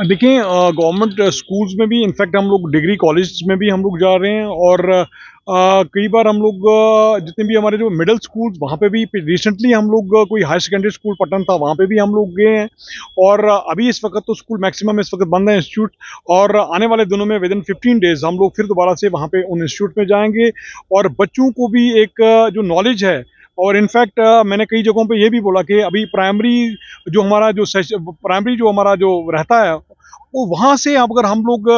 देखिए government schools में भी इनफैक्ट हम लोग डिग्री कॉलेज में भी हम लोग जा रहे हैं और कई बार हम लोग जितने भी हमारे जो मिडिल स्कूल्स वहाँ पे भी रिसेंटली हम लोग कोई हायर सेकेंडरी स्कूल पटन था वहाँ पे भी हम लोग गए हैं और अभी इस वक्त तो स्कूल मैक्सिमम इस वक्त बंद है इंस्टीट्यूट और आने वाले दिनों में विद इन 15 डेज हम लोग फिर दोबारा से वहाँ पे उन इंस्टीट्यूट में जाएंगे और बच्चों को भी एक जो नॉलेज है और इनफैक्ट मैंने कई जगहों पे ये भी बोला कि अभी प्राइमरी जो हमारा जो रहता है वो वहाँ से अगर हम लोग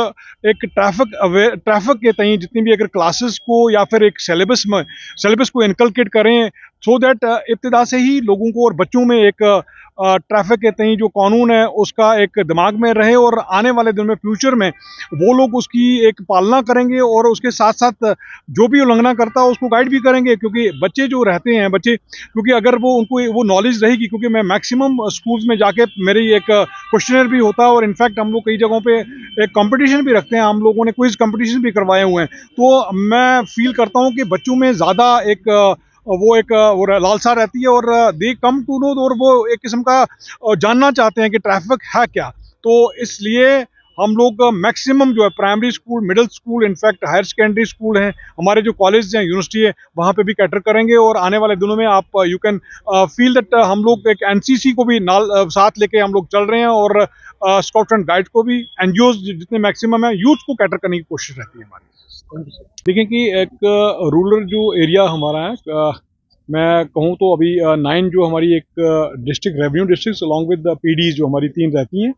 एक ट्रैफिक के तई जितनी भी अगर क्लासेस को या फिर एक सिलेबस को इनकलकेट करें सो दैट इब्तिदा से ही लोगों को और बच्चों में एक ट्रैफिक के तई जो कानून है उसका एक दिमाग में रहे और आने वाले दिन में फ्यूचर में वो लोग उसकी एक पालना करेंगे और उसके साथ साथ जो भी उल्लंघना करता है उसको गाइड भी करेंगे क्योंकि बच्चे जो रहते हैं बच्चे क्योंकि अगर वो उनको वो नॉलेज रहेगी क्योंकि मैं मैक्सिमम स्कूल्स में जाके मेरी एक क्वेश्चनर भी होता है और इनफैक्ट हम लोग कई जगहों पे एक कंपटीशन भी रखते हैं हम लोगों ने क्विज कंपटीशन भी करवाए हुए हैं तो मैं फील करता हूँ कि बच्चों में ज़्यादा एक वो लालसा रहती है और दे कम टू नो और वो एक किस्म का जानना चाहते हैं कि ट्रैफिक है क्या तो इसलिए हम लोग मैक्सिमम जो है primary school middle school in fact higher secondary school हैं हमारे जो कॉलेज हैं यूनिवर्सिटी है वहाँ पे भी कैटर करेंगे और आने वाले दिनों में आप यू कैन फील दैट हम लोग एक एनसीसी को भी साथ लेके हम लोग चल रहे हैं और स्काउट्स एंड गाइड्स को भी एनजीओ जितने मैक्सिमम है यूथ को कैटर करने की कोशिश रहती है हमारी। देखिए कि एक रूरल जो एरिया हमारा है मैं कहूँ तो अभी 9 जो हमारी एक district revenue district along with PDs जो हमारी 3 रहती हैं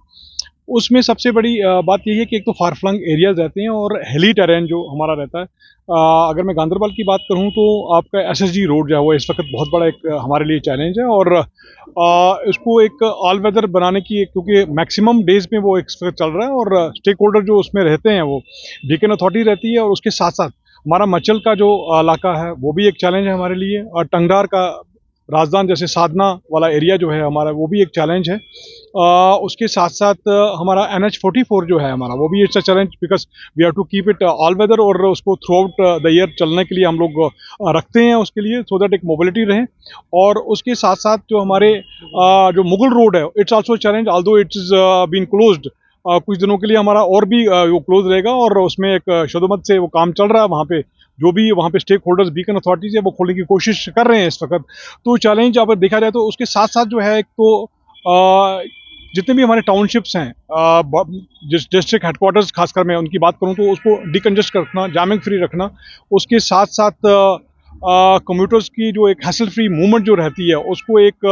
उसमें सबसे बड़ी बात यही है कि एक तो फार फ्लंग एरियाज रहते हैं और हिली टेरेन जो हमारा रहता है अगर मैं गांधरबल की बात करूं तो आपका एसएसजी रोड जो है वो इस वक्त बहुत बड़ा एक हमारे लिए चैलेंज है और इसको एक ऑल वेदर बनाने की क्योंकि मैक्सिमम डेज में वो एक चल रहा है और स्टेक होल्डर जो उसमें रहते हैं वो बीकन अथॉरिटी रहती है और उसके साथ साथ हमारा मचल का जो इलाका है वो भी एक चैलेंज है हमारे लिए और टंगडार का राजदान जैसे साधना वाला एरिया जो है हमारा वो भी एक चैलेंज है उसके साथ साथ हमारा NH44 जो है हमारा वो भी it's a challenge because we have to keep it all weather और उसको थ्रू आउट द ईयर चलने के लिए हम लोग रखते हैं उसके लिए सो दैट एक मोबिलिटी रहे और उसके साथ साथ जो हमारे जो मुगल रोड है it's also challenge although it's been closed कुछ दिनों के लिए हमारा और भी वो क्लोज रहेगा और उसमें एक शदोमत से वो काम चल रहा है वहाँ पे जो भी वहाँ पे स्टेक होल्डर्स बीकन अथॉरिटीज है वो खोलने की कोशिश कर रहे हैं इस वक्त तो चैलेंज अगर देखा जाए तो उसके साथ साथ जो है एक तो जितने भी हमारे टाउनशिप्स हैं जिस डिस्ट्रिक्ट हेडक्वार्टर्स खासकर मैं उनकी बात करूं तो उसको डिकंजेस्ट रखना जामिंग फ्री रखना उसके साथ साथ कम्यूटर्स की जो एक हैसल फ्री मूवमेंट जो रहती है उसको एक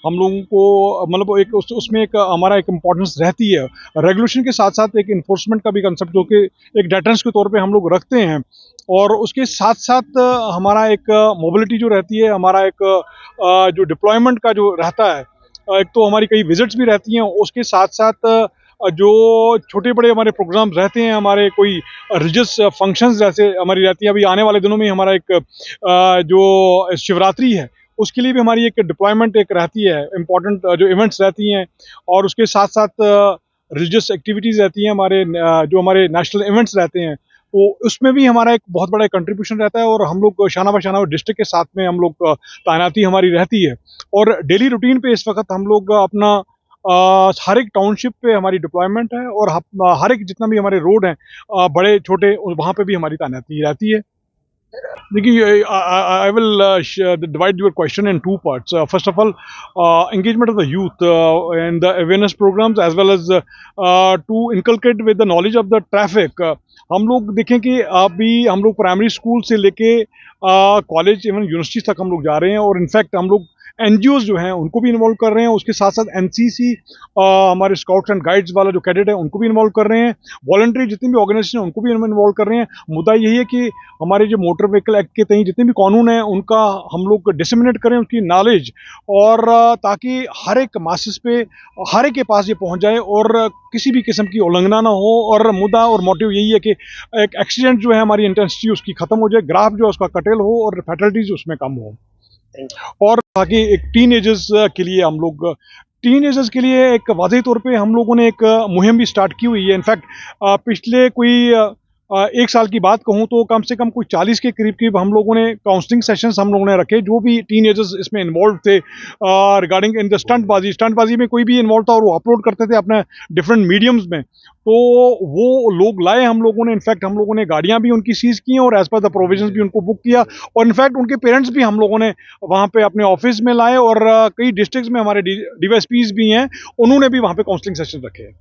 हम लोगों को मतलब एक उसमें एक हमारा एक इम्पोर्टेंस रहती है रेगुलेशन के साथ साथ एक इन्फोर्समेंट का भी कंसेप्ट जो कि एक डेटरेंस के तौर पे हम लोग रखते हैं और उसके साथ साथ हमारा एक मोबिलिटी जो रहती है हमारा एक जो डिप्लॉयमेंट का जो रहता है एक तो हमारी कई विजिट्स भी रहती हैं उसके साथ साथ जो छोटे बड़े हमारे प्रोग्राम्स रहते हैं हमारे कोई रिलीजियस फंक्शंस जैसे हमारी रहती है अभी आने वाले दिनों में हमारा एक जो शिवरात्रि है उसके लिए भी हमारी एक डिप्लॉयमेंट एक रहती है इम्पोर्टेंट जो इवेंट्स रहती हैं और उसके साथ साथ रिलीजियस एक्टिविटीज़ रहती हैं हमारे जो हमारे नेशनल इवेंट्स रहते हैं तो उसमें भी हमारा एक बहुत बड़ा कंट्रीब्यूशन रहता है और हम लोग शाना बशाना डिस्ट्रिक्ट के साथ में हम लोग तैनाती हमारी रहती है और डेली रूटीन पे इस वक्त हम लोग अपना हर एक टाउनशिप पे हमारी डिप्लॉयमेंट है और हर एक जितना भी हमारे रोड हैं बड़े छोटे वहाँ पे भी हमारी तैनाती रहती है। देखिए I will divide your question in two parts. First of all, engagement of the youth and the awareness programs as well as to inculcate with the knowledge of the traffic. हम लोग देखें कि अभी हम लोग प्राइमरी स्कूल से लेके college even university तक हम लोग जा रहे हैं और इनफैक्ट हम लोग एनजीओज जो हैं उनको भी इन्वॉल्व कर रहे हैं उसके साथ साथ एनसीसी हमारे स्काउट्स एंड गाइड्स वाला जो कैडेट है उनको भी इन्वॉल्व कर रहे हैं वॉलंटरी जितनी भी ऑर्गेनाइजेशन है उनको भी इन्वॉल्व कर रहे हैं। मुद्दा यही है कि हमारे जो मोटर व्हीकल एक्ट के तहत जितने भी कानून हैं उनका हम लोग डिसमिनेट करें उसकी नॉलेज और ताकि हर एक मासेस पे हर एक के पास ये पहुंच जाए और किसी भी किस्म की उल्लंघना ना हो और मुद्दा और मोटिव यही है कि एक एक्सीडेंट जो है हमारी इंटेंसिटी उसकी खत्म हो जाए ग्राफ जो है उसका कटेल हो और फैटलिटीज उसमें कम हो और ताकि एक टीनेजर्स के लिए हम लोग टीनेजर्स के लिए एक वाज़ेह तौर पे हम लोगों ने एक मुहिम भी स्टार्ट की हुई है। इनफैक्ट पिछले कोई एक साल की बात कहूँ तो कम से कम कोई 40 के करीब हम लोगों ने काउंसलिंग सेशंस हम लोगों ने रखे, जो भी टीनेजर्स इसमें इन्वॉल्व थे रिगार्डिंग इन द स्टंटबाजी में कोई भी इन्वॉल्व था और वो अपलोड करते थे अपने डिफरेंट मीडियम्स में, तो वो लोग लाए हम लोगों ने। इनफैक्ट हम लोगों ने गाड़ियां भी उनकी सीज की हैं और एज पर द प्रोविजंस भी उनको बुक किया, और इनफैक्ट उनके पेरेंट्स भी हम लोगों ने वहाँ पे अपने ऑफिस में लाए, और कई डिस्ट्रिक्ट्स में हमारे डीवाईएसपीज भी हैं, उन्होंने भी वहाँ पे काउंसलिंग सेशन रखे हैं।